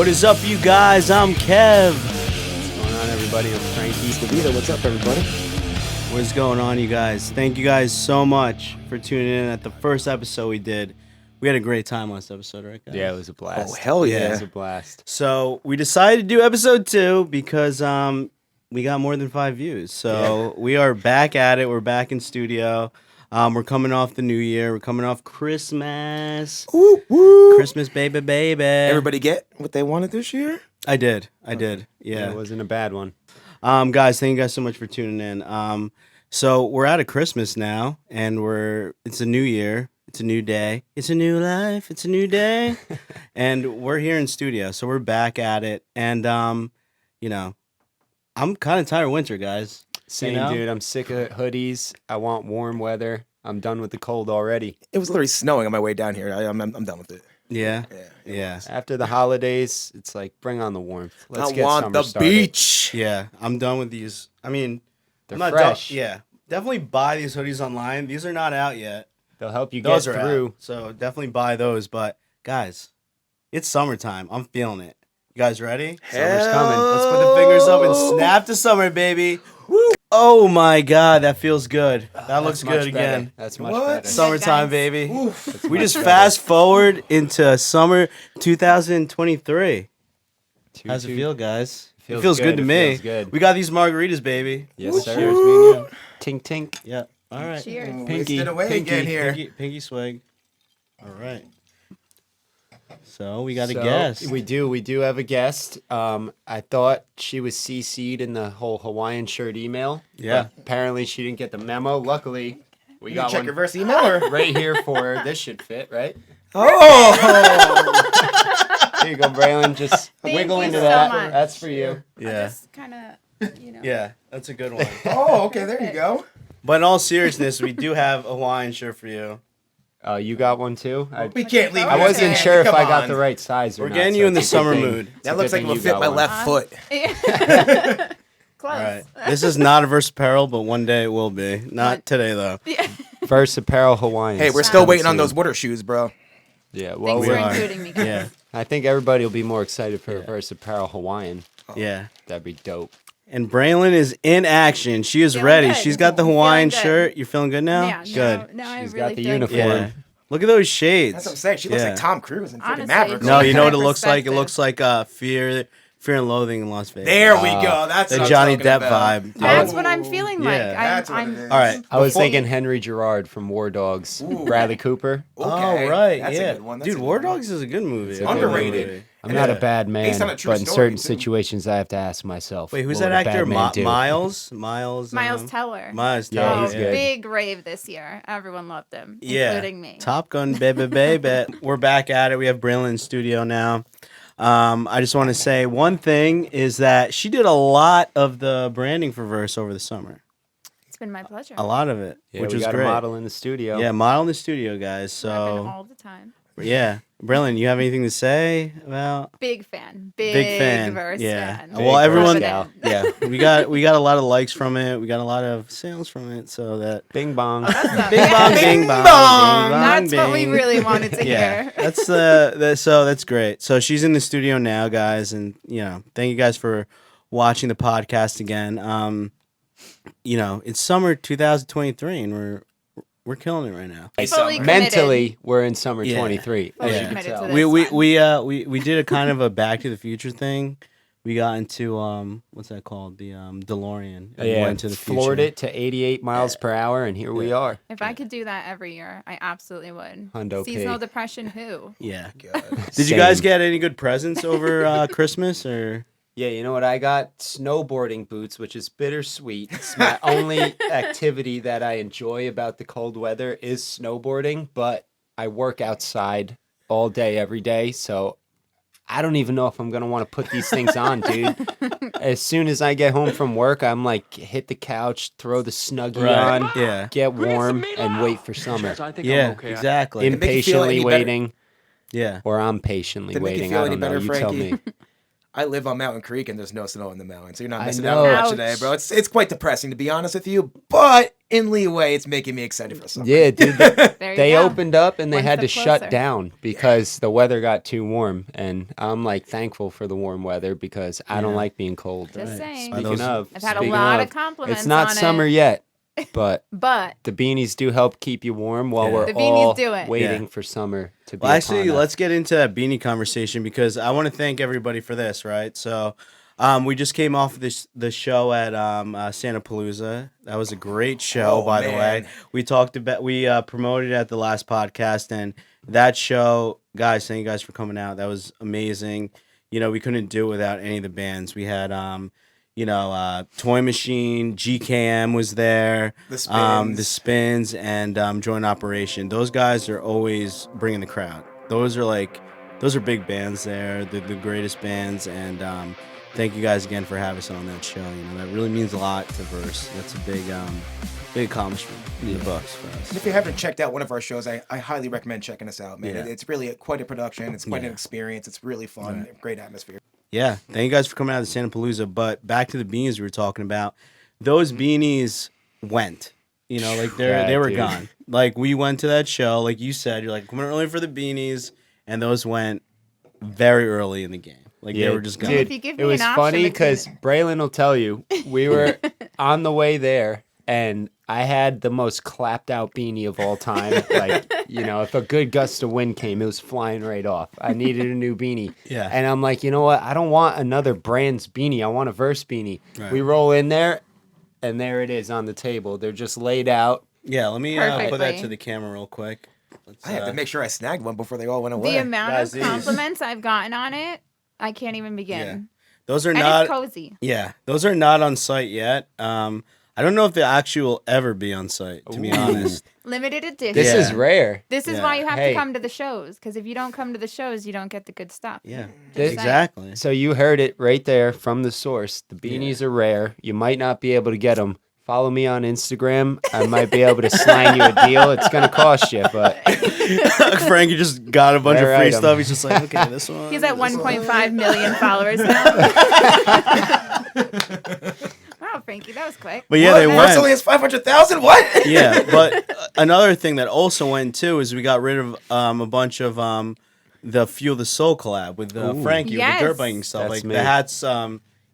What is up, you guys? I'm Kev. What's going on, everybody? I'm Frankie. Davida, what's up, everybody? What is going on, you guys? Thank you guys so much for tuning in at the first episode we did. We had a great time last episode, right, guys? Yeah, it was a blast. Oh, hell yeah. It was a blast. So we decided to do episode 2 because we got more than 5 views. So we are back at it. We're back in studio. We're coming off the new year. We're coming off Christmas. Woo, woo. Christmas, baby. Everybody get what they wanted this year? I did. Yeah. It wasn't a bad one. Guys, thank you guys so much for tuning in. So we're out of Christmas now, and it's a new year. It's a new day. It's a new life. It's a new day. And we're here in studio, so we're back at it. And, I'm kind of tired of winter, guys. Same, dude. I'm sick of hoodies. I want warm weather. I'm done with the cold already. It was literally snowing on my way down here. I'm done with it. Yeah? Yeah. After the holidays, it's like, bring on the warmth. Let's get want summer the started. beach. Yeah, I'm done with these. I mean, They're I'm not fresh. Yeah, definitely buy these hoodies online. These are not out yet. They'll help you Those get are through. out, so definitely buy those. But, guys, it's summertime. I'm feeling it. You guys ready? Summer's coming. Let's put the fingers up and snap to summer, baby. Woo. Oh my God, that feels good. That looks That's much good better. again. That's much What? better. Summertime, guys. baby. That's We much just better. fast forward into summer 2023. How's it feel, guys? It feels good to It me. feels good. We got these margaritas, baby. Yes, sir. Cheers, me and you. Tink, tink. Yeah. All right. Cheers. Pinky. Wasted away Pinky. again here. Pinky swig. All right. So we got a So, guest. We do have a guest. I thought she was CC'd in the whole Hawaiian shirt email. Yeah. But apparently she didn't get the memo. Luckily, we You got check one reverse email or? right here for her. This should fit, right? Oh! Here you go, Braelyn. Just Thank wiggle you into so that. much. That's for you. Yeah. Just kind of, Yeah, that's a good one. Oh, okay, there you go. But in all seriousness, we do have a Hawaiian shirt for you. Oh, you got one too? We can't leave. I it wasn't at sure if that. I Come got on. the right size or We're not. getting so you in the it's a good summer thing. mood. It's a That good looks like thing it will you fit got my one. left foot. close. All right. This is not a Verse Apparel, but one day it will be. Not today, though. First apparel Hawaiian. Hey, we're still waiting on those water shoes, bro. Yeah, well, Thanks we for are. including me. Yeah. I think everybody will be more excited for First apparel Hawaiian. Yeah. That'd be dope. And Braelyn is in action. She is Feeling ready. good. She's got the Feeling Hawaiian good. shirt. You're feeling good now? Yeah, Good. No, I She's really got the feel uniform. good. Yeah. Look at those shades. That's what I'm saying. She looks like Tom Cruise in freaking Honestly, Maverick. No, you know what it Different looks like? It perspective. looks like Fear and Loathing in Las Vegas. There we go. That's The what Johnny I'm Depp talking about. vibe. That's dude. what I'm feeling like. Yeah. That's what it is. All right. I was Before- thinking Henry Gerard from War Dogs. Bradley Cooper. Oh, Okay. right. That's yeah. a good one. That's Dude, a good War one. Dogs is a good movie. It's a It's a good good Underrated. movie. I'm not a Yeah. bad man, Based on a true but in story, certain too. situations, I have to ask myself. Wait, who's what that would a actor? bad man do? Miles? Miles Teller. Miles Yeah, Teller. he's good. Big rave this year. Everyone loved him, Yeah. including me. Top Gun, baby. We're back at it. We have Braelyn in studio now. I just want to say one thing is that she did a lot of the branding for Verse over the summer. It's been my pleasure. A lot of it, Yeah, which we was got great. a model in the studio. Yeah, model in the studio, guys. Repping So, all the time. yeah. Braelyn, you have anything to say about? Big fan. Big fan. Verse yeah. fan. Well, everyone. Gal. Yeah, we got a lot of likes from it. We got a lot of sales from it. So that Bing bong. bing bong, bing bong, bing bong, That's what we bing. really wanted to Yeah, hear. that's so that's great. So she's in the studio now, guys, and thank you guys for watching the podcast again. It's summer 2023, and we're killing it right now. Fully committed. Mentally, we're in summer Yeah. 23. Fully As you can committed tell. to this. We did a kind of a Back to the Future thing. We got into what's that called? The DeLorean. And Yeah, went to the floored future. it to 88 miles per hour, and here we are. If I could do that every year, I absolutely would. Hundo P. Seasonal depression, who? Yeah. God. Did you guys Same. get any good presents over Christmas or? Yeah, you know what? I got snowboarding boots, which is bittersweet. It's my only activity that I enjoy about the cold weather is snowboarding, but I work outside all day, every day, so I don't even know if I'm going to want to put these things on, dude. As soon as I get home from work, I'm like, hit the couch, throw the Snuggie on, Yeah. get warm, and wait for summer. Yeah. Exactly. Did it make you feel any Impatiently better? waiting, Yeah. or I'm patiently Did it make you waiting. feel I any don't know. better, You tell Frankie? me. I live on Mountain Creek and there's no snow in the mountains, so you're not I missing out know. on much today, bro. It's quite depressing to be honest with you, but in leeway, it's making me excited for summer. Yeah, dude. There you They go. opened up and they One had to step shut closer. down because the weather got too warm. And I'm like thankful for the warm weather because I don't like being cold. Just saying. Speaking of, I've had a speaking lot of of, compliments it's not on summer it. yet, but But the beanies do help keep you warm while Yeah. we're The beanies all do it. waiting Yeah. for summer to be Well, actually, upon us. let's get into that beanie conversation because I want to thank everybody for this, right? So, we just came off the show at Santa Palooza. That was a great show, Oh, by the way. man. We promoted it at the last podcast, and that show, guys, thank you guys for coming out. That was amazing. You know, we couldn't do it without any of the bands. We had Toy Machine, GKM was there, The Spins. the Spins, and Joint Operation. Those guys are always bringing the crowd. Those are big bands there, the greatest bands, and thank you guys again for having us on that show. You know, that really means a lot to Verse. That's a big accomplishment in the books for And us. if you haven't checked out one of our shows, I highly recommend checking us out, man. Yeah. It's really quite a production. It's quite Yeah. an experience. It's really fun. Great atmosphere. Yeah, thank you guys for coming out to Santa Palooza. But back to the beanies we were talking about. Those beanies went. You know, like Yeah, they were dude. gone. Like we went to that show, like you said, you're like coming early for the beanies, and those went very early in the game. Like they were just gone. Dude, If you give it me was an option funny between- because Braelyn will tell you we were on the way there, and I had the most clapped out beanie of all time. Like, you know, if a good gust of wind came, it was flying right off. I needed a new beanie. Yeah. And I'm like, you know what? I don't want another brand's beanie. I want a Verse beanie. Right. We roll in there, and there it is on the table. They're just laid out. Yeah, let me put that Perfectly. to the camera real quick. Let's, I had to make sure I snagged one before they all went away. the amount Guys, of these- compliments I've gotten on it, I can't even begin. Yeah. Those are And not. it's cozy. Yeah, those are not on site yet. I don't know if they actually will ever be on site. To be Ooh. honest. Limited edition. This Yeah. is rare. This is Yeah. why you have Hey. to come to the shows. Because if you don't come to the shows, you don't get the good stuff. Yeah, This- exactly. So you heard it right there from the source. The beanies are rare. You might not be able to get them. Follow me on Instagram. I might be able to slang you a deal. It's going to cost you, but Frankie just got a bunch of Rare free item. stuff. He's just like, okay, this one. He's at this one. 1.5 million followers now. Wow, Frankie, that was quick. But yeah, What? they Verse went. only has 500,000? What? Yeah, but another thing that also went too is we got rid of a bunch of the Fuel the Soul collab with Frankie Yes. with the dirt biking stuff. That's like me. the hats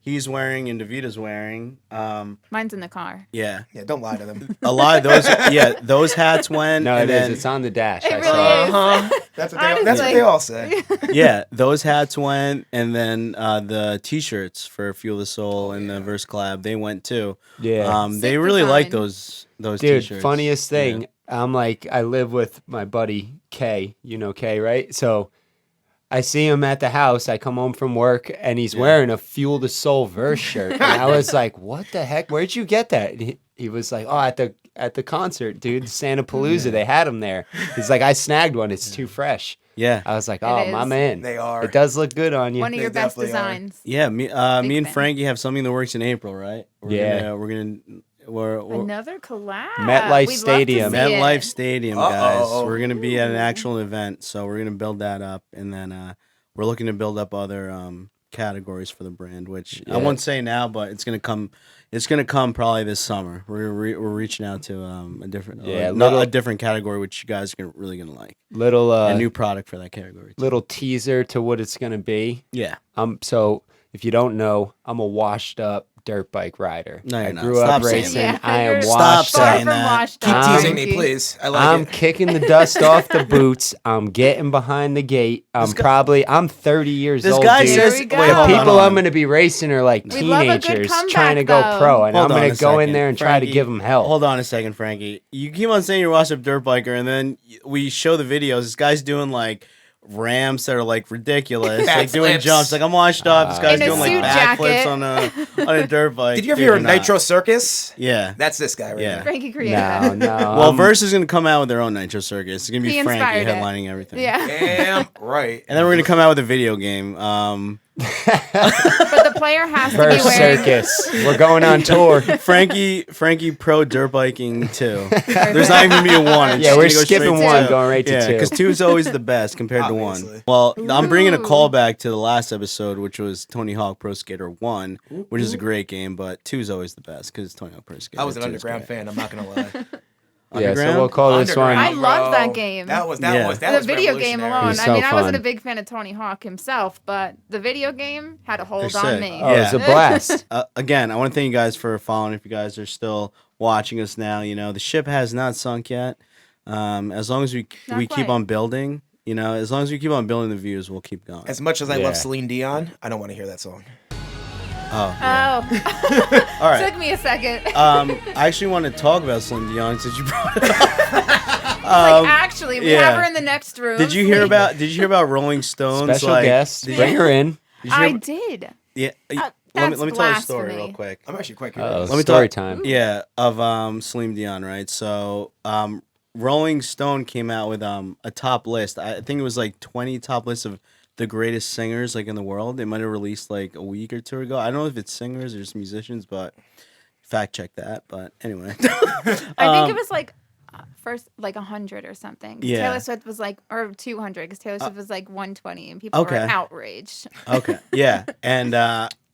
he's wearing and Davita's wearing. Mine's in the car. Yeah, Yeah, don't lie to them. a lot of those. Yeah, those hats went. no, and it is. then, It's on the dash. It I really saw it. is. Uh-huh. That's what Honestly. they all say. Yeah, those hats went, and then the T-shirts for Fuel the Soul and the Verse collab they went too. Yeah. They Sick really like design. those Dude, T-shirts. funniest Yeah. thing. I'm like, I live with my buddy Kay. You know Kay, right? So I see him at the house. I come home from work, and he's wearing a Fuel the Soul Verse shirt. And I was like, "What the heck? Where'd you get that?" And he was like, "Oh, at the concert, dude, Santa Palooza. They had them there." He's like, "I snagged one. It's too fresh." Yeah, I was like, "Oh, my is. man, They are. It does look good on you." One of They your best definitely are. designs. yeah. Me and fan. Frankie have something that works in April, right? Yeah. We're Another collab. MetLife We'd love to Stadium. see MetLife it. Stadium, Uh-oh. guys. We're gonna be at an actual event, so we're gonna build that up, and then we're looking to build up other categories for the brand, which I Yeah. won't say now, but it's gonna come. It's gonna come probably this summer. We're reaching out to a different, little- a different category, which you guys are really gonna like. Little A new product for that category. Too. little teaser to what it's gonna be. Yeah. So if you don't know, I'm a washed up dirt bike rider. No, you're I not. grew Stop up saying racing. that. I am You're Stop washed Far up. saying from that. washed Keep up, teasing me, Frankie. please. I like I'm it. kicking the dust off the boots. I'm getting behind the gate. I'm 30 years This old. guy dude. says, Here we wait, go. hold The on, people hold I'm on. going to be racing are like We'd love a good teenagers comeback, trying to go though. pro, and Hold I'm on going a to go in second. there and try to Frankie, give them hell. Hold on a second, Frankie. You keep on saying you're washed up dirt biker, and then we show the videos. This guy's doing like ramps that are like ridiculous, like doing Backflips. jumps. Like I'm washed up. This guy's In a doing like suit backflips jacket. on a dirt bike. Did you ever Dude, hear of you're not. Nitro Circus? Yeah. That's this guy right Yeah. here. Frankie created No, that. no. Well, I'm- Verse is gonna come out with their own Nitro Circus. It's gonna be He Frankie inspired it. headlining everything. Yeah. Damn right. And then we're gonna come out with a video game. But the player has to Verse be wearing. circus. We're going on tour. Frankie pro dirt biking 2. There's not even gonna be a 1. It's Yeah, just we're gonna go skipping straight to 1, 2. going right to Yeah, 2. because 2 is always the best compared to 1. Obviously. Well, I'm bringing a Ooh. callback to the last episode, which was Tony Hawk Pro Skater 1, which is a great game, but 2 is always the best because Tony Hawk Pro Skater. I was an 2 is underground great. fan. I'm not gonna lie. Yeah, so Underground? we'll call this one. I love that bro. game. That was The video game revolutionary. alone. It's I so mean, I wasn't a fun. big fan of Tony Hawk himself, but the video game had a hold They're on sick. me. Oh, it's a Yeah. blast. Again, I want to thank you guys for following. If you guys are still watching us now, the ship has not sunk yet. As long as we Not keep quite. on building, as long as we keep on building the views, we'll keep going. As much as I Yeah. love Celine Dion, I don't want to hear that song. Oh, yeah. Oh, All right. took me a second. I actually want to talk about Slim Dion since you brought it up. Like, actually, we yeah. have her in the next room. Did you hear about Rolling Stones? Special like, guest. did you- Bring her in. did you hear I ab- did. Yeah. Let that's me tell you a story blasphemy. real quick. I'm actually quite Oh, curious. Let me story talk- time. Yeah, of Celine Dion, right? So, Rolling Stone came out with a top list. I think it was like 20 top lists of the greatest singers like in the world. They might have released like a week or 2 ago. I don't know if it's singers or just musicians, but fact check that. But anyway, I think it was like first like 100 or something. Yeah. Taylor Swift was like, or 200 because Taylor Swift was like 120 and people Okay. were outraged. okay, yeah, and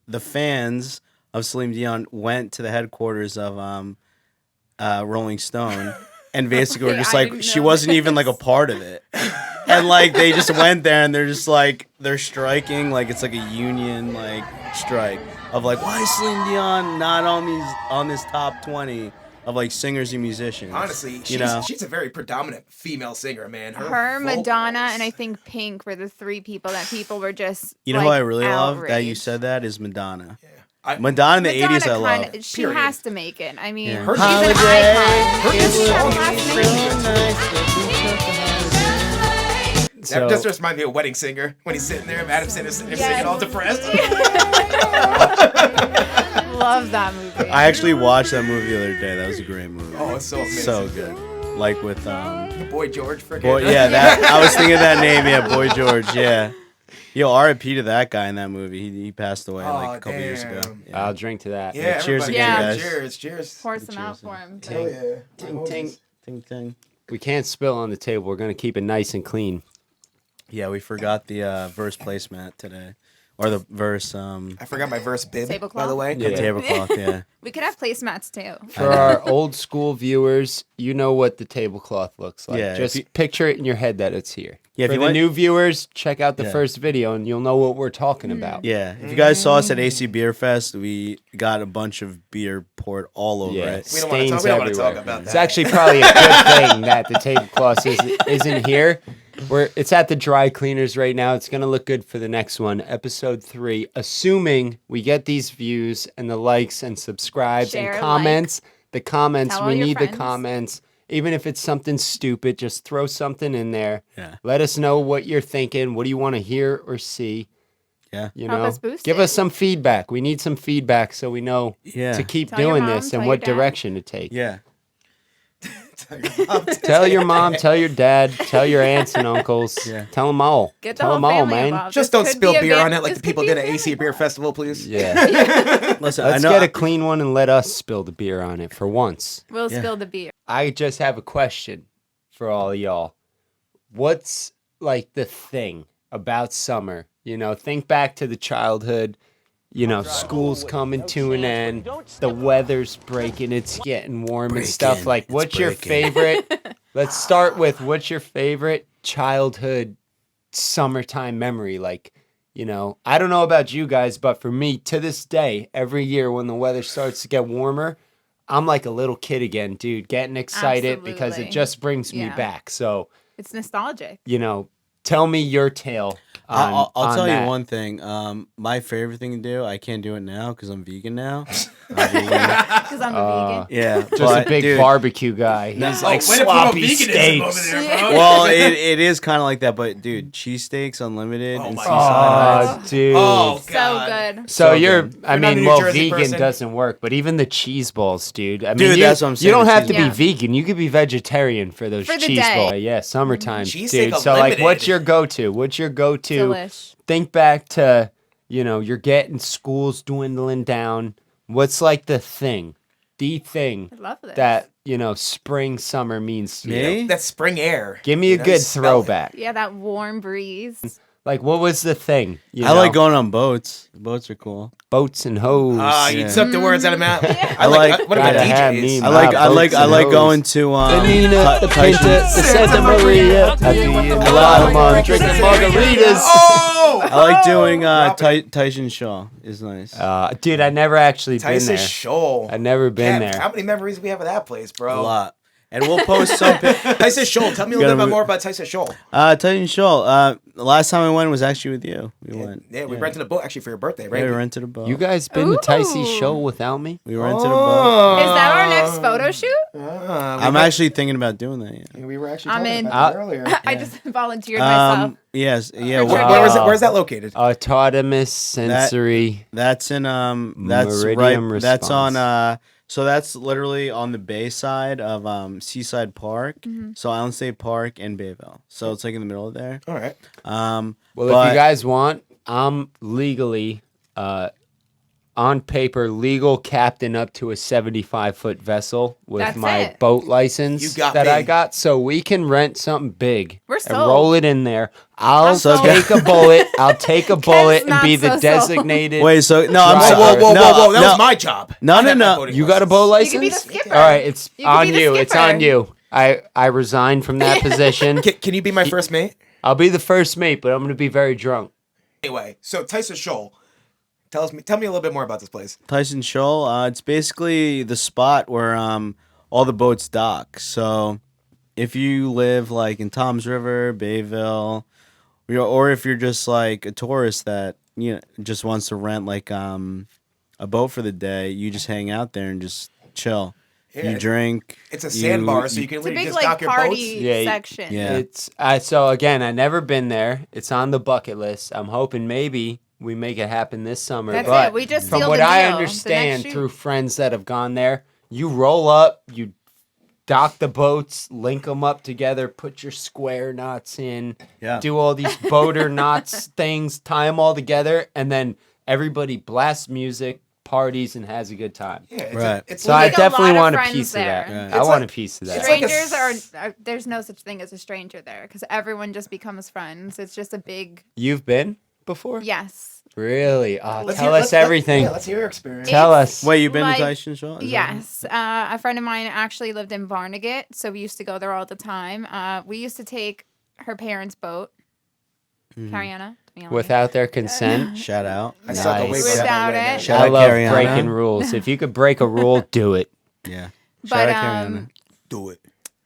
the fans of Celine Dion went to the headquarters of Rolling Stone. And basically, we're just I like, didn't she know wasn't even like a part of it. And like, they just went there and they're just like, they're striking. Like, it's like a union, like, strike of like, why is Celine Dion not on this top 20 of like singers and musicians? Honestly, she's a very predominant female singer, man. Her, vocals- Madonna, and I think Pink were the 3 people that people were just. You know like, who I really love that you outraged. said that is Madonna. Yeah. Madonna in the Madonna 80s, I love. kinda- She Period. has to make it. I mean, Yeah. Her she's an Holiday, icon. Her She doesn't song have a is last really name. That So- just reminds me of Wedding Singer when he's sitting there, Adam Sandler's sitting there Yes. singing all depressed. Love that movie. I actually watched that movie the other day. That was a great movie. Oh, it's so amazing. So good. Like with Boy George, freaking. Boy, yeah, that I was thinking of that name. Yeah, Boy George. Yeah. Yo, R.I.P. to that guy in that movie. He passed away like a couple years ago. damn. Yeah. I'll drink to that. Yeah, cheers everybody. again, Yeah. guys. Cheers, cheers. Pour some out Cheers. for him. Hell yeah. Ting ting ting ting. We can't spill on the table. We're going to keep it nice and clean. Yeah, we forgot the verse placemat today, or the verse I forgot my verse bib, by Tablecloth? the way. Yeah. tablecloth. Yeah. We could have placemats too. For our old school viewers, you know what the tablecloth looks like. Yeah, if Just you- picture it in your head that it's here. Yeah, if For you the want- new viewers, check out the Yeah. first video and you'll know what we're talking about. Yeah. If you guys saw us at AC Beer Fest, we got a bunch of beer poured all over Yeah, it. We don't wanna stains talk- we don't wanna everywhere. talk about It's that. actually probably a good thing that the tablecloth isn't here. It's at the dry cleaners right now. It's gonna look good for the next one, episode 3. Assuming we get these views and the likes and subscribes Share, and comments. The comments, Tell all we your need the friends. comments. Even if it's something stupid, just throw something in there. Yeah. Let us know what you're thinking. What do you want to hear or see? Yeah. You Help know, us boost give it. us some feedback. We need some feedback so we know Yeah. to keep Tell your doing mom, this tell and your what dad. direction to take. Yeah. Tell your mom, tell your dad, tell your aunts and uncles. Yeah. Tell them all. Get the tell whole them all, family man. involved. Just This don't could spill be a beer bit- on it like this the people could did be at a AC Beer Festival, please. Yeah. Listen, Let's I know. get a clean one and let us spill the beer on it for once. We'll Yeah. spill the beer. I just have a question for all of y'all. What's like the thing about summer? You know, think back to the childhood. You know, school's coming to an end. The weather's breaking. It's getting warm and stuff. Breaking. Like, It's what's your breaking. favorite? Let's start with what's your favorite childhood summertime memory? Like, you know, I don't know about you guys, but for me, to this day, every year when the weather starts to get warmer, I'm like a little kid again, dude, getting excited because it Absolutely. just brings me Yeah. back. So, It's nostalgic. you know, tell me your tale. I'll on tell that. you one thing. My favorite thing to do, I can't do it now because I'm vegan now. Because I'm a vegan. Yeah, Just but, a big dude, barbecue guy. He's like way to promote sloppy veganism steaks. over there, bro. Well, it is kind of like that, but dude, cheesesteaks unlimited Oh and my Seaside. Oh, dude. Oh, So God. good. So So you're, good. I You're not a mean, New well, Jersey vegan person? doesn't work, but even the cheese balls, dude. I mean, Dude, you, that's what I'm saying, You don't the have to cheese be balls. vegan. You could be vegetarian for those For the cheese day. balls. Yeah, summertime, Cheesesteak dude. So, like, Unlimited. what's your go-to? What's your go-to? Delish. Think back to, you're getting schools dwindling down. What's like the thing I love this. that, spring, summer means to Me? you? That's spring air. Give me a You good smell it. throwback. Yeah, that warm breeze. Like, what was the thing? I like going on boats. Boats are cool. boats and hoes. Ah, you Yeah. took the words out of my mouth. Yeah. I like. like- What about Gotta have me, DJs? man. I like going to the Nina, the Ty- Pinta, the Santa Maria. I'd be in the bottom on drinking margaritas. Oh, I like doing Drop it. Tyson Shaw is nice. Dude, I never actually been Tyson there. Shoal. I've never been Kev, there. How many memories do we have of that place, A bro? lot. And we'll post some Tyson Shoal. Tell me a little Gotta bit mo- more about Tyson Shoal. Tyson Shaw. The last time I went was actually with you. We went. Yeah, we rented a boat actually for your birthday, right? Yeah, we rented a boat. You guys been to Ticey's Ooh. show without me? We rented a boat. Is that our next photo shoot? I'm actually thinking about doing that. Yeah. We were actually I'm talking in. about that earlier. I just volunteered myself. Yes. Yeah. For well, trivia. Where's that located? Autonomous sensory. That's in that's Meridian right. That's response. on so that's literally on the bay side of Seaside Park. So Island State Park and Bayville. So it's like in the middle of there. All right. Well, but- if you guys want, I'm legally, on paper, legal captain up to a 75-foot vessel with That's my it. boat license You got that me. I got. So we can rent something big We're and sold. roll it in there. I'll I'm sold. take a bullet. I'll take a bullet and not be the so sold. designated. Wait, so no, I'm Driver. so, Whoa, whoa, whoa, no, whoa! That no, was my job. No, I no, had my no. boating You got a boat license. You license? could be the skipper. All right, it's You could on be the you. It's skipper. on you. I resigned from that position. Can you be my first mate? I'll be the first mate, but I'm going to be very drunk. Anyway, so Tyson Shoal. Tell me a little bit more about this place. Tyson Shoal. It's basically the spot where all the boats dock. So if you live like in Toms River, Bayville, or if you're just like a tourist that just wants to rent like a boat for the day, you just hang out there and just chill. Yeah, You drink. It's a sandbar, so you can It's a literally big just dock like your boats. party Yeah, section. Yeah. It's so again, I never been there. It's on the bucket list. I'm hoping maybe we make it happen this summer. That's but it. We just from sealed what the I deal. The understand next through shoot. friends that have gone there, you roll up, you dock the boats, link them up together, put your square knots in, Yeah. do all these boater knots things, tie them all together, and then everybody blasts music, parties, and has a good time. Yeah, it's Right. it's So like- I make a definitely lot of want a friends piece there. of that. Right. I It's want like- a piece of that. it's like a Strangers are there's no such thing as a stranger there because everyone just becomes friends. It's just a big You've been before? yes. Really? Oh, Let's tell hear- us let's- everything. Yeah, let's hear your experience. Tell It's- us. Wait, you've been Like, to Tyson Shoal? Is that Yes, a friend of mine actually lived in Barnegat, so we used to go there all the time. We used to take her parents' boat, Cariana, to be honest. Without their consent? right? Shout out. I suck Nice. away Without right now. it. Shout I out love Cariana. breaking rules. If you could break a rule, do it. Yeah. But Shout out Cariana. Do it.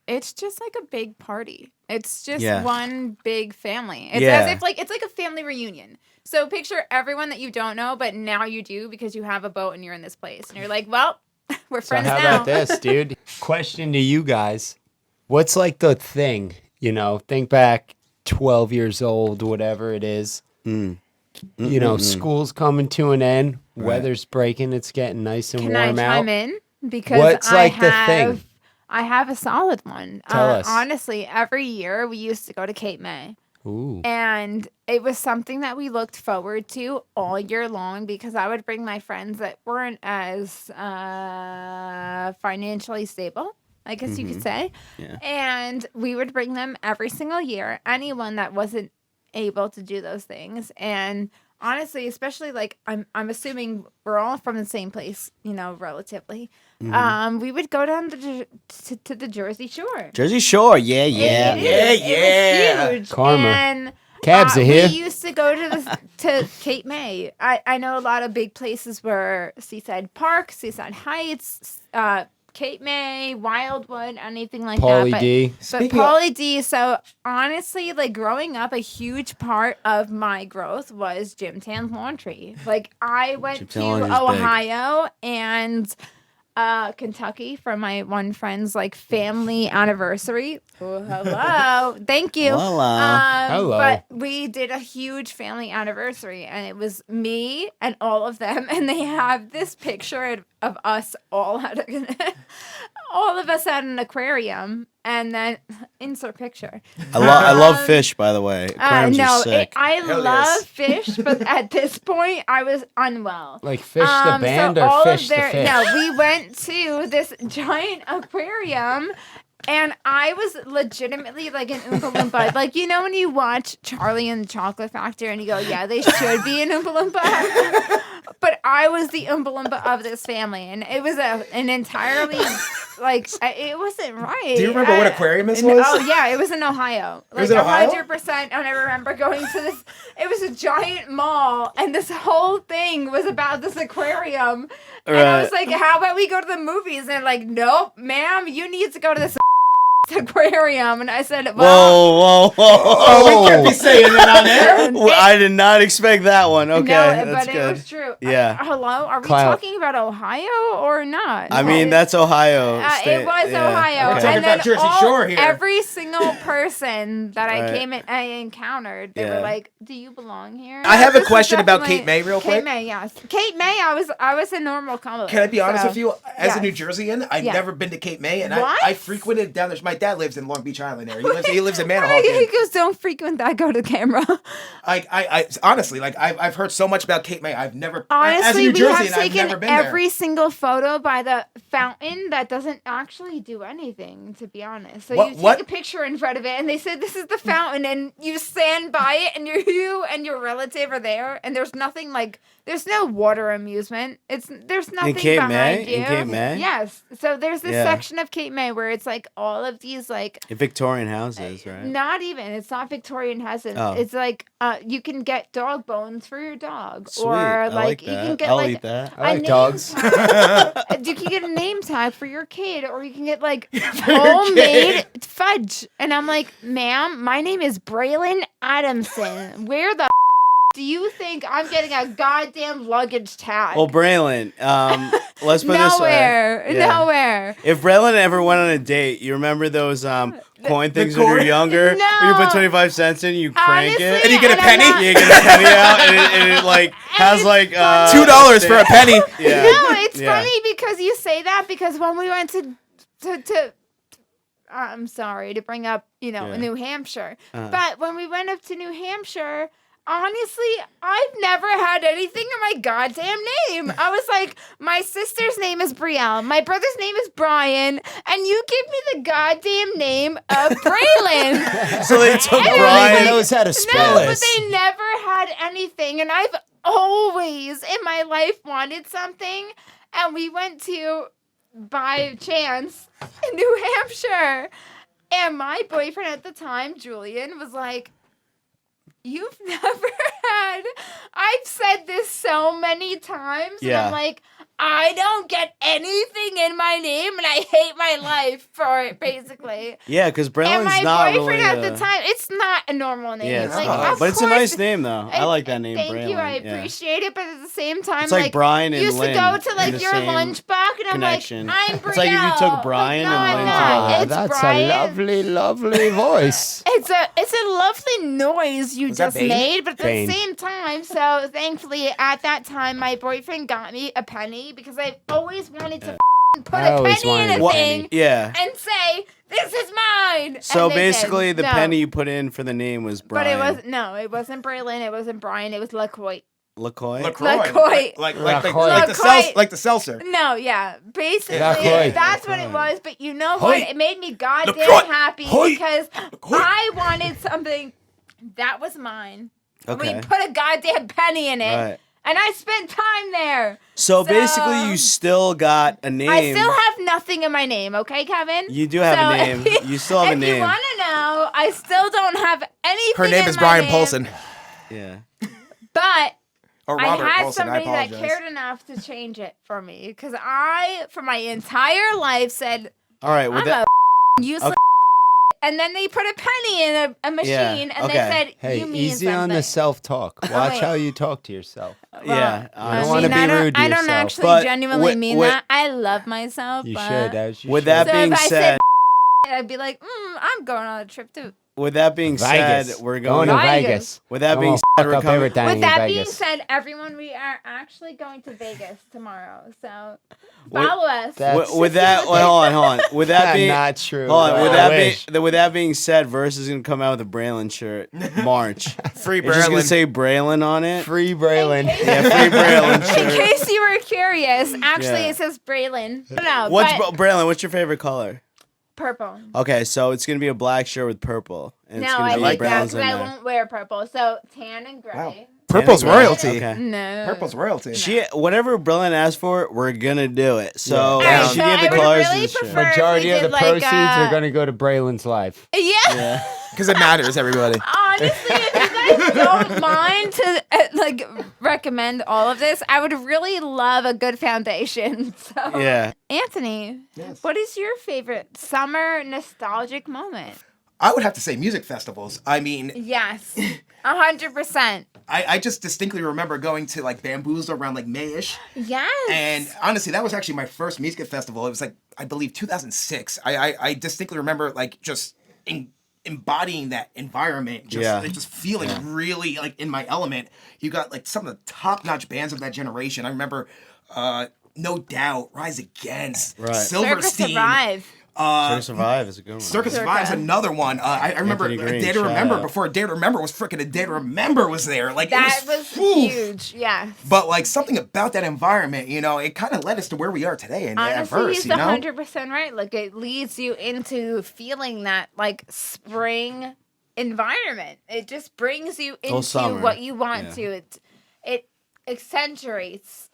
it's just like a big party. It's just Yeah. one big family. It's Yeah. as if it's like a family reunion. So picture everyone that you don't know, but now you do because you have a boat and you're in this place, and you're like, well, we're So friends how now. about this, dude? Question to you guys. What's like the thing, think back 12 years old, whatever it is. School's coming to an end. Right. Weather's breaking. It's getting nice and Can I warm chime out. in? Because What's like the thing? I have a solid one. Tell us. Honestly, every year we used to go to Cape May. Ooh. And it was something that we looked forward to all year long because I would bring my friends that weren't as financially stable, I guess you could say. Yeah. And we would bring them every single year, anyone that wasn't able to do those things. And honestly, especially like I'm assuming we're all from the same place, relatively. We would go down to the Jersey Shore. Jersey Shore. Yeah, yeah. It Yeah, is. It was huge. Karma. And Cabs are here. we used to go to Cape May. I know a lot of big places were Seaside Park, Seaside Heights, Cape May, Wildwood, anything like Pauly that. D. But Speaking of- Pauly D. So honestly, like growing up, a huge part of my growth was Jim Tan's Laundry. Like I went Jim to Tan Laundry's big. Ohio and Kentucky for my one friend's like family anniversary. Oh, hello, thank you. Hello. Hello. But we did a huge family anniversary, and it was me and all of them, and they have this picture of us all at all of us at an aquarium, and then insert picture. I love fish, by the way. Aquariums no, are sick. I Hell love yes. fish, but at this point, I was unwell. Like Fish the band or all Fish of the fish? No, we went to this giant aquarium. And I was legitimately like an Oompa Loompa. Like, you know when you watch Charlie and the Chocolate Factory and you go, yeah, they should be an Oompa Loompa? But I was the Oompa Loompa of this family. And it was an entirely, it wasn't right. Do you remember what aquarium this was? Oh, yeah, it was in Ohio. Like, was in Ohio? 100%. And I remember going to this, it was a giant mall. And this whole thing was about this aquarium. And I was like, how about we go to the movies? And they're like, nope, ma'am, you need to go to this aquarium. And I said, well, Whoa. Oh, we can't be saying that on air. Well, I did not expect that one. Okay, no, that's but good. it was true. Yeah. Hello? Are we Clout. talking about Ohio or not? I mean, that's Ohio. It was Yeah. Ohio. We're Okay. talking And then about Jersey Shore here. every single person that I Right. came in, I encountered, they Yeah. were like, "Do you belong here?" I have a This is question about definitely- Kate May real quick. Kate May, yes. Kate May, I was a normal color. Can I be honest so- with you? As yes. a New Jerseyan, I've Yeah. never been to Cape May, and What? I frequented down there. My dad lives in Long Beach Island area. He lives in He Manahawkin. goes, "Don't frequent that. Go to the camera." I honestly, like, I've heard so much about Cape May. I've never, Honestly, as a New we have Jerseyan, I've taken never been every there. single photo by the fountain that doesn't actually do anything, to be honest. So you take What? a picture in front of it, and they said this is the fountain, and you stand by it, and you and your relative are there, and there's nothing like there's no water amusement. There's nothing Cape behind May? you. In Cape May? Yes. So there's this Yeah. section of Cape May where it's like all of these like Victorian houses, right? not even. It's not Victorian houses. Oh. It's like you can get dog bones for your dog, Sweet. or I like like you that. can get I'll like eat that. I like name dogs. tag. You can get a name tag for your kid, or you can get like homemade fudge. And I'm like, ma'am, my name is Braelyn Adamson. Where the do you think I'm getting a goddamn luggage tag? Well, Braelyn, let's put this way. Nowhere, Yeah. nowhere. If Braelyn ever went on a date, you remember those coin things when you were coin? younger? No. Where you put 25 cents in, you crank Honestly, it. And you get a I'm penny? not- You get a penny out, and it like has like $2 for a penny. Yeah. No, it's Yeah. funny because you say that because when we went to I'm sorry to bring up, Yeah. New Hampshire, Uh-huh. but when we went up to New Hampshire, honestly, I've never had anything in my goddamn name. I was like, my sister's name is Brielle, my brother's name is Brian, and you give me the goddamn name of Braelyn. So they took Everybody Brian. knows how to spell No, but this. they never had anything, and I've always in my life wanted something, and we went to by chance in New Hampshire, and my boyfriend at the time, Julian, was like, "You've never had." I've said this so many times, and Yeah. I'm like, I don't get anything in my name, and I hate my life for it, basically. Yeah, because And Braelyn's my not boyfriend really. at the time, it's not a normal name. Yeah, it's like, not. of But it's a course- nice name though. I like that name, Thank Braelyn. you, I yeah. appreciate it, but at the same time, It's like Brian and used Lynn to go to in like the your same lunchbox, and I'm connection. like, I'm Brielle. It's like if you took Brian no, and I'm Lynn not. together. It's That's Brian. a lovely voice. It's a lovely noise you Was that just Bane? made, but at Bane. the same time, so thankfully at that time my boyfriend got me a penny because I've always wanted to put I a always penny in wanted a a thing penny. Yeah. and say, "This is mine." So And they did. basically, the No. penny you put in for the name was Brian. But it wasn't Braelyn, it wasn't Brian, it was LaCoy. LaCoy. LaCroix. LaCroix. Like the seltzer. No, yeah. Basically, LaCroix. that's what it was. But you know Hoy. what? It made me goddamn LaCroix. happy Hoy. because LaCroix. I wanted something that was mine. Okay. We put a goddamn penny in it. Right. And I spent time there. So basically, you still got a name. I still have nothing in my name, okay, Kevin? You do have a So name. if You still have a If you name. want to know, I still don't have anything. Her name in is my Brian name, Polson. Yeah. But Or Robert I had Polson. I somebody that apologize. cared enough to change it for me because I, for my entire life, said All right. With I'm that, a useless. Okay. And then they put a penny in a machine, Yeah, and okay. they said, Hey, "You mean easy something." on the self-talk. Watch wait. how you talk to yourself. yeah. I don't wanna mean, be I don't, rude to I don't yourself. actually But genuinely with- mean with- that. I love myself. You but should, as you With should. that So being if I said, I'd be like, I'm going on a trip to. With that being Vegas. said, we're going going. to Vegas. Vegas. With that I'm being gonna said, fuck we're up coming. everything With in that being Vegas. said, everyone, we are actually going to Vegas tomorrow. So follow us. With that, wait, hold on. With that being not true. Hold on. With I that wish. with that being said, Verse is gonna come out with a Braelyn shirt March. Free It's just gonna Braelyn. say Braelyn on it. Free Braelyn. Yeah, free Braelyn In shirt. case you were curious, actually Yeah. it says Braelyn. No, What's but Braelyn? What's your favorite color? purple. Okay, so it's gonna be a black shirt with purple, and it's No, gonna I be like that Braelyn's because in I there. won't wear purple. So tan and gray. Wow. Purple's Tanning royalty. Okay. No. Purple's royalty. She whatever Braelyn asked for, we're gonna do it. So Yeah. she So gave I the would colors really to the shirt. prefer- Majority If we of the did, like, proceeds are going to go to Braelyn's life. Yeah. Yeah. Because it matters, everybody. Honestly, if you guys don't mind to like recommend all of this, I would really love a good foundation. So, Yeah. Anthony, Yes. what is your favorite summer nostalgic moment? I would have to say music festivals. I mean, Yes, 100%. I just distinctly remember going to like Bamboozle around like May-ish. Yes. And honestly, that was actually my first music festival. It was like, I believe 2006. I distinctly remember like just embodying that environment, just feeling really like in my element. You got like some of the top-notch bands of that generation. I remember No Doubt, Rise Against, Right. Circus Silverstein. Survive. Circus Survive is a good one. Circus Circa. Survive's another one. I remember Anthony A Green, Day to shout Remember out. before A Day to Remember was freaking A Day to Remember was there. Like That it was oof. huge. Yes. But like something about that environment, you know, it kind of led us to where we are today. And at Honestly, Verse, he's you know, 100% right. Like, it leads you into feeling that, like, spring environment. It just brings you into summer. what you want Yeah. to. It accentuates.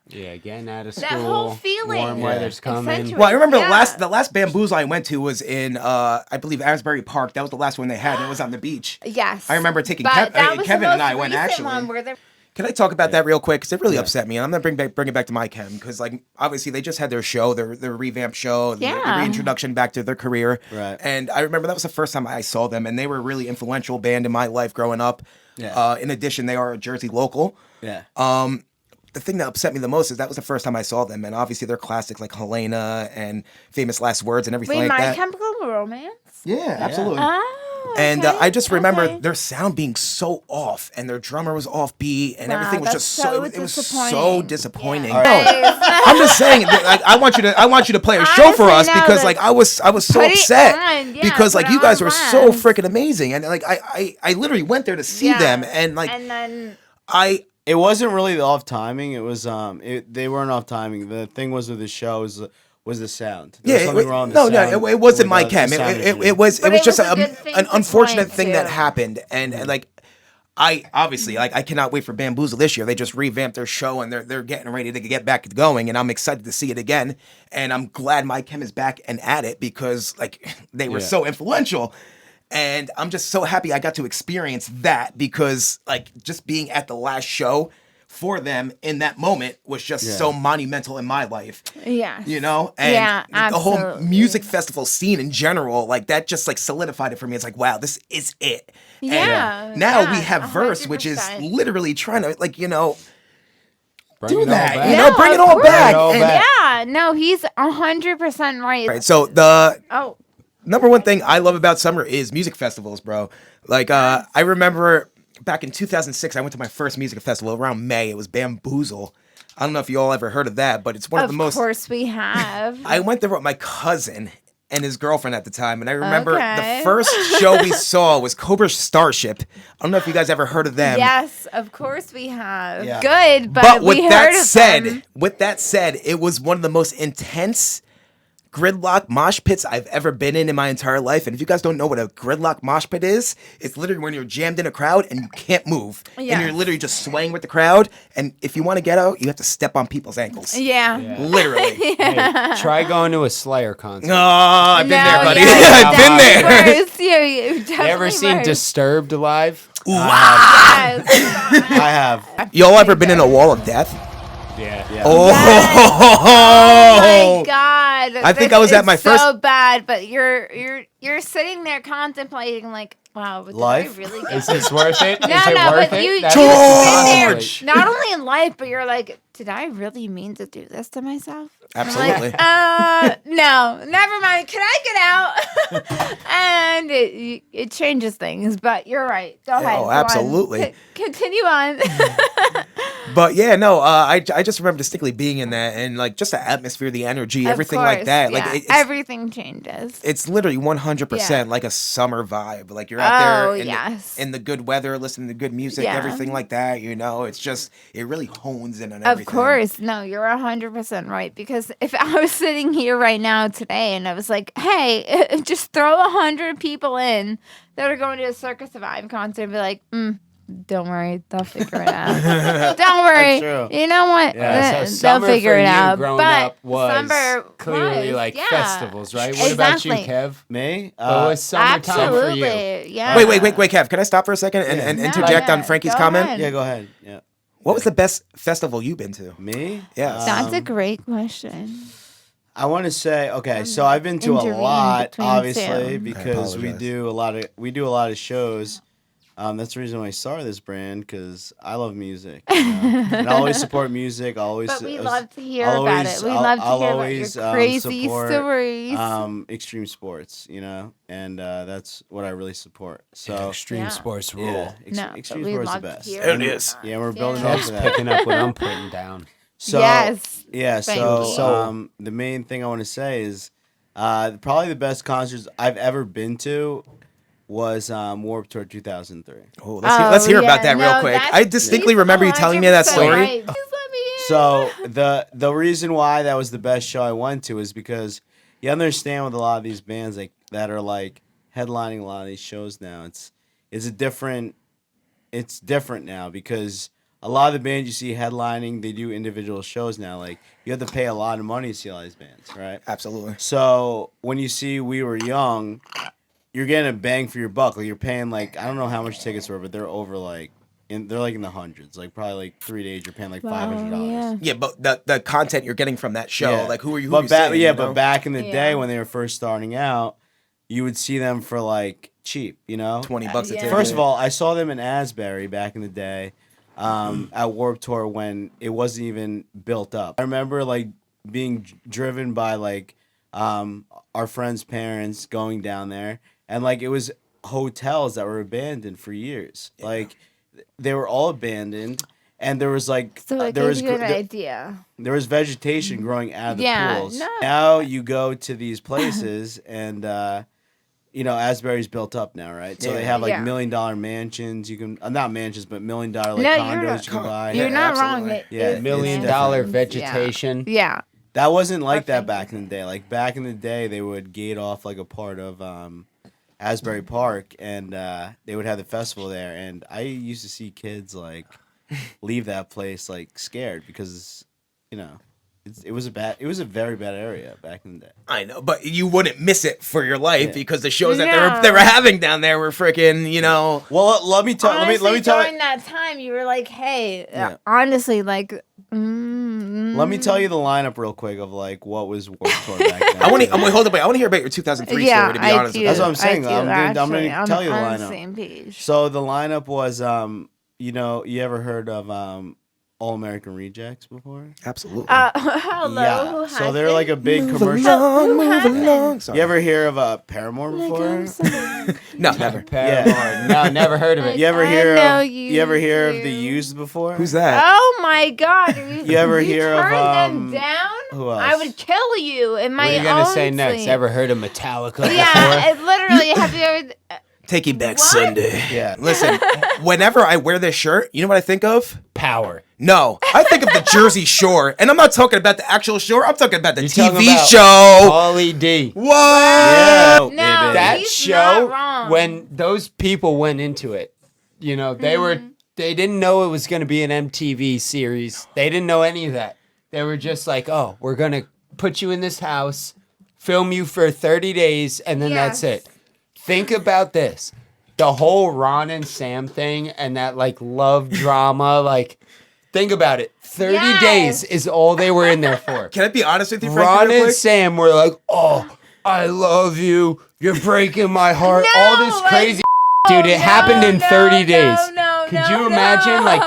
Yeah, getting out of school. That whole feeling. Warm weather's coming. Accentuate- well, I remember Yeah. the last Bamboozle I went to was in I believe Asbury Park. That was the last one they had. And it was on the beach. Yes. I remember taking But that was Kevin the and I most went recent actually. one where they're- Can I talk about that real quick? Because it really upset me. And I'm gonna bring it back to my chem because like obviously they just had their show, their revamped show, their Yeah. reintroduction back to their career. Right. And I remember that was the first time I saw them, and they were a really influential band in my life growing up. Yeah. In addition, they are a Jersey local. Yeah. The thing that upset me the most is that was the first time I saw them, and obviously their classics like Helena and Famous Last Words and everything Wait, like My that. Chemical Romance? Yeah, absolutely. Oh. And okay, I just remember okay. their sound being so off, and their drummer was offbeat, and Wow, everything was that's just so it was so disappointing. disappointing. Yeah. No, I'm just saying. Like, I want you to play a show for us Honestly, no, because but like I was so put it upset on, yeah, because like put you it guys on were so blast. freaking amazing, and like I literally went there to see Yeah. them, and like And then It wasn't really off timing. It was they weren't off timing. The thing was with the show was the sound. There was yeah, something wrong with the sound it wasn't with my the chem. sound It engineer. was But just a good thing an to unfortunate point thing that to. happened, and like. I obviously like I cannot wait for Bamboozle this year. They just revamped their show and they're getting ready to get back going, and I'm excited to see it again. And I'm glad my chem is back and at it because like they were Yeah. so influential. And I'm just so happy I got to experience that because like just being at the last show for them in that moment was just Yeah. so monumental in my life. yeah. You know, and Yeah, the whole absolutely. music festival scene in general, like that just like solidified it for me. It's like, wow, this is it. And Yeah, now yeah, we have Verse, which is 100%. literally trying to like, you know, Bring do it all that. back. You know, No, bring it of all course. back. Bring it all And- back. Yeah, no, he's 100% right. Right. So the Oh, number one thing I love about summer is music festivals, bro. Like I remember back in 2006, I went to my first music festival around May. It was Bamboozle. I don't know if you all ever heard of that, but it's one of of the most. course we have. I went there with my cousin and his girlfriend at the time, and I remember Okay. the first show we saw was Cobra Starship. I don't know if you guys ever heard of them. Yes, of course we have. Yeah. Good, but, But we heard of them. with that said, it was one of the most intense gridlock mosh pits I've ever been in my entire life. And if you guys don't know what a gridlock mosh pit is, it's literally when you're jammed in a crowd and you can't move. And Yes. you're literally just swaying with the crowd. And if you want to get out, you have to step on people's ankles. Yeah. Literally. Hey, try going to a Slayer concert. Oh, I've been there, buddy. yeah, I've been there. definitely worse. You You definitely ever seen worse. Disturbed live? Yes. I have. Y'all ever been in a wall of death? Yeah. Yeah. Oh, Oh my God. bad. I think I was at my it's first. so bad, but you're sitting there contemplating like, wow, did Life? I really get Is this worth it? No, Is it no, worth but it? you That's sit the there, George! not only in life, but you're like, did I really mean to do this to myself? I'm Absolutely. like, no, never mind. Can I get out? And it changes things, but you're right. Go ahead. Oh, go on. absolutely. Continue on. But yeah, no, I just remember distinctly being in that and like just the atmosphere, the energy, Of everything like course, that. yeah. Like everything changes. it's literally 100% Yeah. like a summer vibe. Like you're out there Oh, in, yes. in the good weather, listening to good music, Yeah. everything like that. You know, it's just it really hones in on Of everything. course. No, you're 100% right. Because if I was sitting here right now today and I was like, hey, just throw 100 people in that are going to a Circus Survive concert and be like, don't worry, they'll figure it out. Don't worry. True. You know what? Yeah, so They'll summer figure for it you out. growing But up was summer clearly was, like yeah. festivals, right? What about you, Exactly. Kev? Me? What was summertime for you? Absolutely. Yeah. Wait, Kev. Can I stop for a second and Yeah. interject No, on yeah, Frankie's go comment? ahead. Yeah, go ahead. Yeah. What was the best festival you've been to? Me? Yes. That's a great question. I want to say, okay, so I've been to a intervene lot, between obviously, two. because we apologize. do a lot of shows. That's the reason why I started this brand, because I love music. You know? And I always support music. I always, But we uh, love to hear I'll about always- it. We I'll- love to I'll hear always, about your crazy support, stories. extreme sports, you know, and that's what I really support. So Extreme Yeah. sports rule. yeah, No, but extreme we sports love the to best. hear It And- is. Yeah, we're building Yeah. up Kev's to that. picking up what I'm putting down. So Yes. yeah, Thank so you. the main thing I want to say is probably the best concerts I've ever been to was Warped Tour 2003. Oh, let's hear about yeah, that real no, quick. that's- I distinctly he's remember you telling me that 100% story. right. Please let me in. So the reason why that was the best show I went to is because you understand with a lot of these bands like that are like headlining a lot of these shows now. It's different now because a lot of the bands you see headlining, they do individual shows now. Like you have to pay a lot of money to see all these bands, right? Absolutely. So when you see We Were Young, you're getting a bang for your buck. Like you're paying like I don't know how much tickets were, but they're over like they're like in the hundreds. Like probably like 3 days you're paying like $500. yeah. Yeah, but the content you're getting from that show, Yeah. like who are you? But back, seeing, but back in the Yeah. day when they were first starting out, you would see them for like cheap, you know. $20 a Yeah. ticket. First of all, I saw them in Asbury back in the day, at Warped Tour when it wasn't even built up. I remember like being driven by like our friends' parents going down there, and like it was hotels that were abandoned for years. Like they were all abandoned, and there was like So it there gives was you an there, idea. there was vegetation growing out of the Yeah, pools. no. Now you go to these places and you know, Asbury's built up now, right? So Yeah. they have like Yeah. $1 million mansions. You can not mansions, but $1 million like No, condos you're not- you can buy. You're Yeah, not wrong. absolutely. It Yeah, is $1 million different. vegetation. Yeah. That wasn't like that Perfect. back in the day. Like back in the day, they would gate off like a part of Asbury Park, and they would have the festival there. And I used to see kids like leave that place like scared because you know it was a very bad area back in the day. I know, but you wouldn't miss it for your life Yeah. because the shows that No. they were having down there were freaking, you know. Well, let me tell. Honestly, Let me tell. during that time, you were like, "Hey, Yeah. honestly, like, Let me tell you the lineup real quick of like what was Warped Tour back then. I want to hold up. Wait, I want to hear about your 2003 yeah, story. To be I honest, do. with That's you. what I'm saying. I do, I'm gonna actually. tell you the I'm on lineup. same page. So the lineup was, you know, you ever heard of All American Rejects before? Absolutely. Hello. Yeah. Who So they're like a hasn't? big Move commercial. along, Who move hasn't? along. Sorry. You ever hear of Paramore Like before? I'm sorry. No, never. Paramore. No, never heard of it. You ever I hear know of you ever hear of the do. Used before? Who's that? Oh my God! You ever hear of, turn them down? who else? I would kill you in my What are you own gonna say next? sleep. Ever heard of Metallica Yeah, it literally. Have you ever? Take you back What? Sunday. Yeah. Listen, whenever I wear this shirt, you know what I think of? Power. No, I think of the Jersey Shore, and I'm not talking about the actual shore. I'm talking about the You're talking TV about show. Pauly D. What? Yeah. No, baby. That he's show, not wrong. when those people went into it, you know, they didn't know it was going to be an MTV series. They didn't know any of that. They were just like, oh, we're going to put you in this house, film you for 30 days, and then that's Yes. it. Think about this. The whole Ron and Sam thing and that like love drama, like Think about it. 30 Yes. days is all they were in there for. Can I be honest with you, Frankie, Ron real and quick? Sam were like, "Oh, I love you. You're breaking my heart." No, All this crazy, dude. It happened in 30 days. Could you imagine? Like,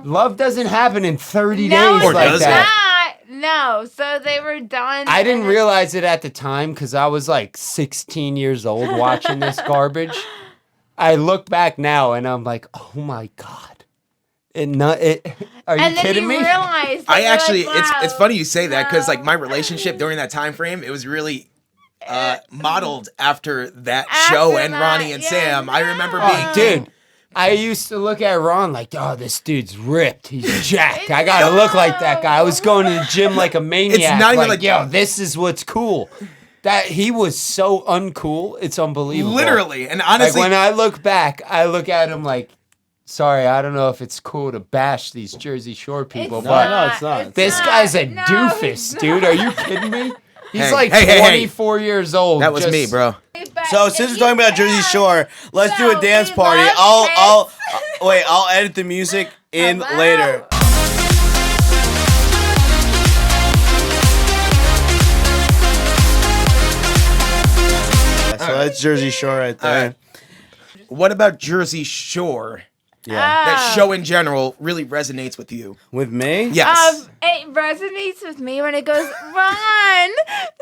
love doesn't happen in 30 no, days Or like does that. No, so they were done. I didn't and- realize it at the time because I was like 16 years old watching this garbage. I look back now and I'm like, oh my God. Are you and then kidding you me? realize I actually, like, wow, it's funny you say that because like no. my relationship during that time frame, it was really modeled after that After show and that, Ronnie and yeah, Sam. I remember Oh, being dude. I used to look at Ron like, oh, this dude's ripped. He's jacked. I gotta look like that guy. I was going to the gym like a maniac. not even like, like- yo, this is what's cool. That he was so uncool. It's unbelievable. literally, and Like honestly, when I look back, I look at him like, sorry, I don't know if it's cool to bash these Jersey Shore people, It's but No, it's not. this not. guy's a No, doofus, he's dude. not. Are you kidding me? He's Hey, like hey. 24 years old. that was just- me, bro. But So since we're you talking about Jersey can. Shore, let's do So a dance we party. love I'll kids. wait. I'll edit the music in Hello? later. So that's Jersey Shore right there. All right. What about Jersey Shore? Yeah, That Oh. show in general really resonates with you. with me. Yes. It resonates with me when it goes, Ron,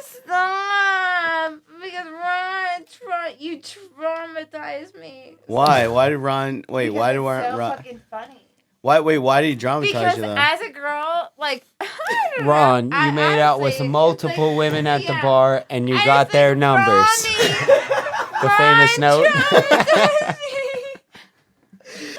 stop, because Ron, you traumatized me. Why? Why did Ron? Wait. Because why did it's Ron? so Ron fucking funny. why? Wait. Why did he dramatize Because you though? as a girl, like I don't Ron, know, you made out with honestly, multiple like, women at the yeah. bar, and you And got it's their like, numbers. Ronnie, The famous note. traumatized me.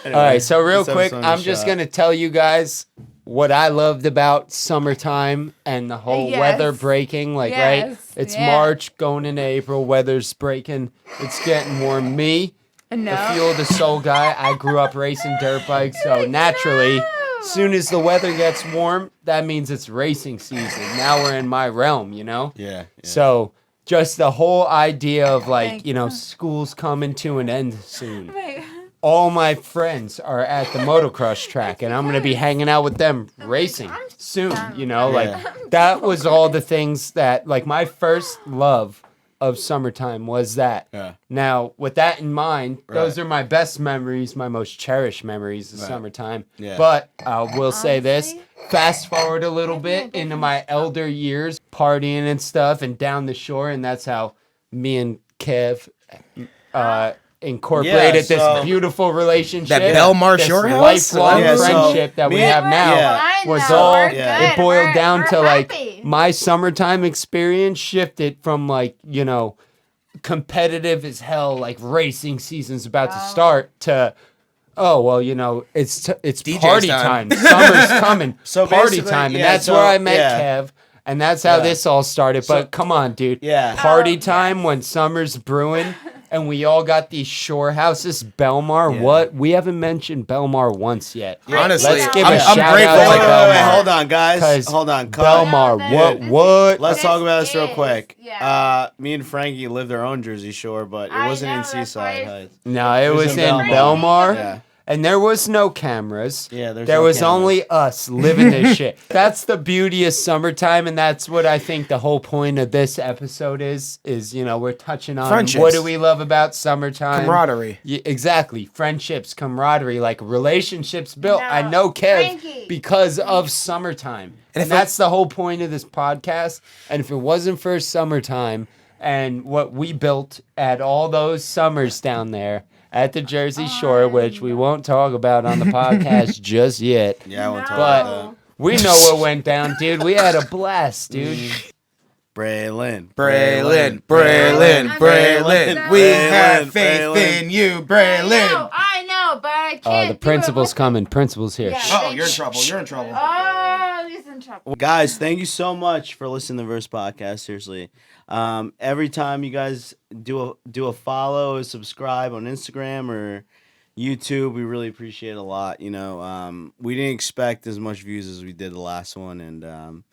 Anyway, All right, so real this quick, episode I'm is just shot. gonna tell you guys what I loved about summertime and the whole Yes. weather breaking. Like, right? Yes, It's yeah. March going into April, weather's breaking. It's getting warm. Me, No. the fuel of the soul guy. I grew up racing dirt bikes, so naturally, as soon as the weather gets warm, that means it's racing season. Now we're in my realm, you know. Yeah. So just the whole idea of like, Thank you know, you. school's coming to an end soon. Right. All my friends are at the motocross track and I'm going to be hanging out with them racing I'm soon, done. you know, Yeah. like that was all the things that like my first love of summertime was that. Yeah. Now, with that in mind, those Right. are my best memories, my most cherished memories of Right. summertime. Yeah. But I will say this, Honestly, fast forward a little There's no bit into my elder years, partying and stuff and down the shore, and that's how me and Kev incorporated Yeah, so- this beautiful relationship. That Belmar this Shore House? lifelong Yeah, so friendship that we me- have now yeah. I was know, all we're yeah. good. it boiled We're- down we're to like happy. my summertime experience shifted from like, you know, competitive as hell, like racing season's about to start to oh well, you know, it's DJ's party time. time. Summer's coming. So party basically, time. And yeah, that's so- where I met yeah. Kev. And that's how Yeah. this all started. But come on, dude. Yeah. Party Oh, time when summer's brewing and we all got these shore houses. Belmar, Yeah. what? We haven't mentioned Belmar once yet. Honestly, Let's give I'm a shout grateful. out Wait, to wait, Belmar. wait, hold on, guys. 'Cause Hold on. Cut. Belmar, No, what? this- What? Let's talk about this real is- quick. yeah. Me and Frankie lived our own Jersey Shore, but it I wasn't know, in that's Seaside why- Heights. No, it was in in Belmar. Belmar. Yeah. And there was no cameras. Yeah, there no was cameras. only us living this shit. That's the beauty of summertime, and that's what I think the whole point of this episode is. You know, we're touching on Friendships. what do we love about summertime? Camaraderie. Yeah, exactly. Friendships, camaraderie, like relationships built. No, I know Kev Frankie. because of summertime. And if that's the whole point of this podcast. And if it wasn't for summertime and what we built at all those summers down there at the Jersey Shore, which we won't talk about on the podcast just yet. Yeah, I won't talk But about that. we know what went down, dude. We had a blast, dude. Braelyn. Braelyn, Braelyn, Braelyn, Braelyn. We Braelyn, have faith Braelyn. in you, I Braelyn. know, but I can't. Oh, the do it principal's with- coming. Principal's here. Yeah. Shh. Oh, you're in trouble. You're in trouble. Oh, he's in trouble. Guys, thank you so much for listening to the Verse Podcast. Seriously, every time you guys do a follow, a subscribe on Instagram or YouTube, we really appreciate it a lot. You know, we didn't expect as much views as we did the last one, and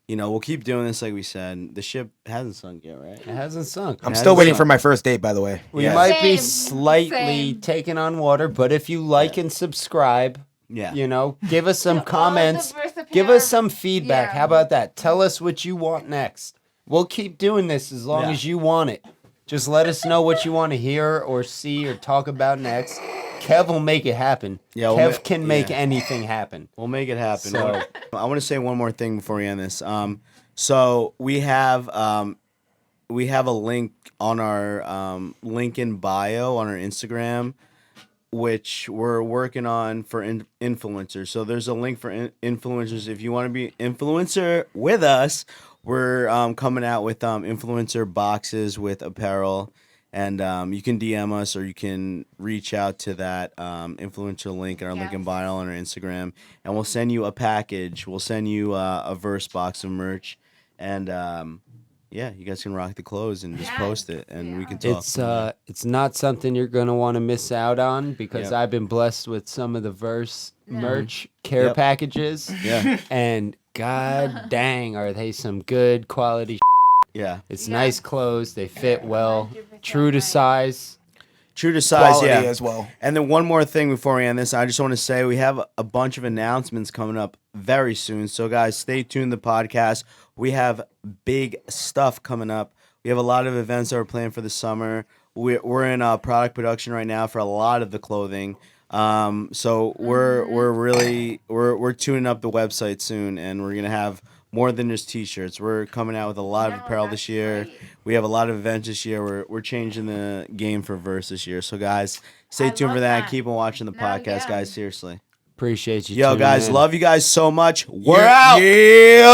you know, we'll keep doing this. Like we said, the ship hasn't sunk yet, right? It hasn't sunk. I'm Yeah, still waiting so- for my first date, by the way. We Yeah. might be Same, slightly same. taking on water, but if you like and subscribe, Yeah. You know, give us some To all comments. the Versa Give us some feedback. Yeah. How about that? Tell us what you want next. We'll keep doing this as long Yeah. as you want it. Just let us know what you want to hear or see or talk about next. Kev will make it happen. Yeah, Kev can make yeah. anything happen. We'll make it happen. So- I want to say one more thing before we end this. So we have a link on our link in bio on our Instagram, which we're working on for influencers. So there's a link for influencers. If you want to be influencer with us, we're coming out with influencer boxes with apparel. And you can DM us or you can reach out to that influential link in our link in Yes. bio on our Instagram. And we'll send you a package. We'll send you a verse box of merch. And yeah, you guys can rock the clothes and just Yes. post it. And we can talk. It's not something you're gonna want to miss out on because Yep. I've been blessed with some of the verse Yeah. merch care Yep. packages. Yeah. And god dang, are they some good quality? Yeah. It's Yeah. nice clothes. They fit well. 100% True to right. size. True to size, Quality yeah. as well. And then one more thing before we end this, I just want to say we have a bunch of announcements coming up very soon. So guys, stay tuned to the podcast. We have big stuff coming up. We have a lot of events that we're planning for the summer. We're in product production right now for a lot of the clothing. So we're really tuning up the website soon, and we're gonna have more than just t-shirts. We're coming out with a lot of No, apparel that's this year. great. We have a lot of events this year. We're changing the game for Verse this year. So guys, stay I tuned for love that. that. Keep on watching the No, podcast, yeah. guys. Seriously. Appreciate you. Yo, tuning guys, in. love you guys so much. We're Yeah, out. yeah.